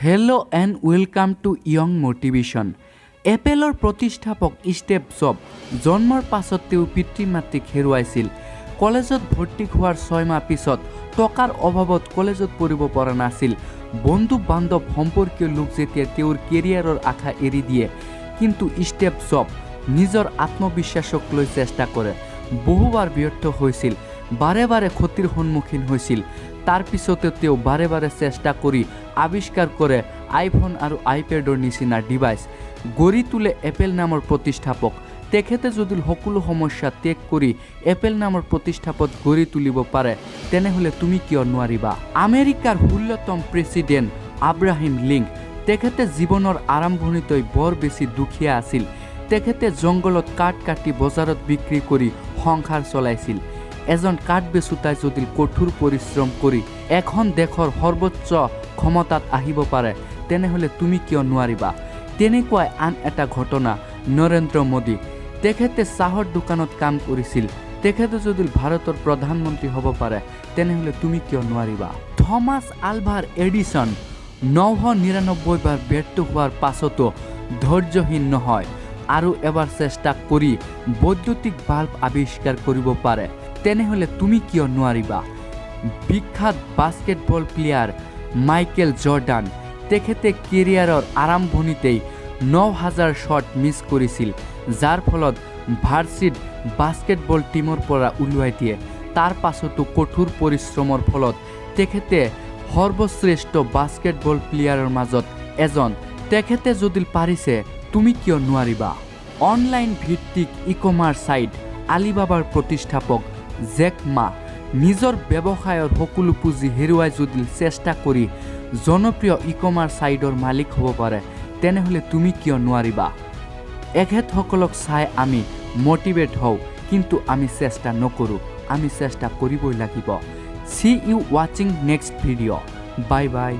Hello' and welcome to young motivation. এপেলৰ প্ৰতিষ্ঠাপক Steve job জন্মৰ পাছত তেওঁ পিতৃ মাতৃক হেৰুৱাইছিল। কলেজত ভৰ্তি হোৱাৰ 6 মাহ পিছত টকাৰ অভাৱত কলেজত পঢ়িব পৰা নাছিল। বন্ধু বান্ধৱ সম্পৰ্কীয় লোক যেতিয়া তেওঁৰ কেৰিয়াৰৰ আশা এৰি দিয়ে, কিন্তু ষ্টিভ জব নিজৰ আত্মবিশ্বাসক লৈ চেষ্টা কৰে। বহুবাৰ ব্যৰ্থ হৈছিল, বাৰে বাৰে ক্ষতিৰ সন্মুখীন হৈছিল। তাৰ পিছতে তেওঁ বাৰে বাৰে চেষ্টা কৰি আৱিষ্কাৰ কৰে আইফোন আৰু আইপেডৰ নিচিনা ডিভাইচ, গঢ়ি তোলে এপেল নামৰ প্ৰতিষ্ঠাপক। তেখেতে যদি সকলো সমস্যা ত্যাগ কৰি এপেল নামৰ প্ৰতিষ্ঠাপক গঢ়ি তুলিব পাৰে, তেনেহ'লে তুমি কিয় নোৱাৰিবা? আমেৰিকাৰ 16তম প্ৰেছিডেণ্ট আব্ৰাহিম লিংকন, তেখেতে জীৱনৰ আৰম্ভণিতেই বৰ বেছি দুখীয়া আছিল। তেখেতে জংঘলত কাঠ কাটি বজাৰত বিক্ৰী কৰি সংসাৰ চলাইছিল। এজন কাঠ বেচোতাই যদি কঠোৰ পৰিশ্ৰম কৰি এখন দেশৰ সৰ্বোচ্চ ক্ষমতাত আহিব পাৰে, তেনেহ'লে তুমি কিয় নোৱাৰিবা? তেনেকুৱাই আন এটা ঘটনা নৰেন্দ্ৰ মোদী। তেখেতে চাহৰ দোকানত কাম কৰিছিল। তেখেতে যদি ভাৰতৰ প্ৰধানমন্ত্ৰী হ'ব পাৰে, তেনেহ'লে তুমি কিয় নোৱাৰিবা? থমাছ আলভা এডিছন 999 বাৰ ব্যৰ্থ হোৱাৰ পাছতো ধৈৰ্যহীন নহয়, আৰু এবাৰ চেষ্টা কৰি বৈদ্যুতিক বাল্ব আৱিষ্কাৰ কৰিব পাৰে, তেনেহ'লে তুমি কিয় নোৱাৰিবা? বিখ্যাত বাস্কেটবল প্লেয়াৰ মাইকেল জৰ্ডান, তেখেতে কেৰিয়াৰৰ আৰম্ভণিতেই 9000 শ্বট মিছ কৰিছিল, যাৰ ফলত ভাৰ্চিড বাস্কেটবল টীমৰ পৰা উলিয়াই দিয়ে। তাৰ পাছতো কঠোৰ পৰিশ্ৰমৰ ফলত তেখেতে সৰ্বশ্ৰেষ্ঠ বাস্কেটবল প্লেয়াৰৰ মাজত এজন। তেখেতে যদি পাৰিছে, তুমি কিয় নোৱাৰিবা? অনলাইন ভিত্তিক ই-কমাৰ্চ ছাইট আলিবাবাৰ প্ৰতিষ্ঠাপক জেক মা নিজৰ ব্যৱসায়ৰ সকলো পুঁজি হেৰুৱাই যদি চেষ্টা কৰি জনপ্ৰিয় ই-কমাৰ্চ ছাইটৰ মালিক হ'ব পাৰে, তেনেহ'লে তুমি কিয় নোৱাৰিবা? এখেতসকলক চাই আমি মটিভেট হওঁ, কিন্তু আমি চেষ্টা নকৰোঁ। আমি চেষ্টা কৰিবই লাগিব। See you watching next video. Bye bye.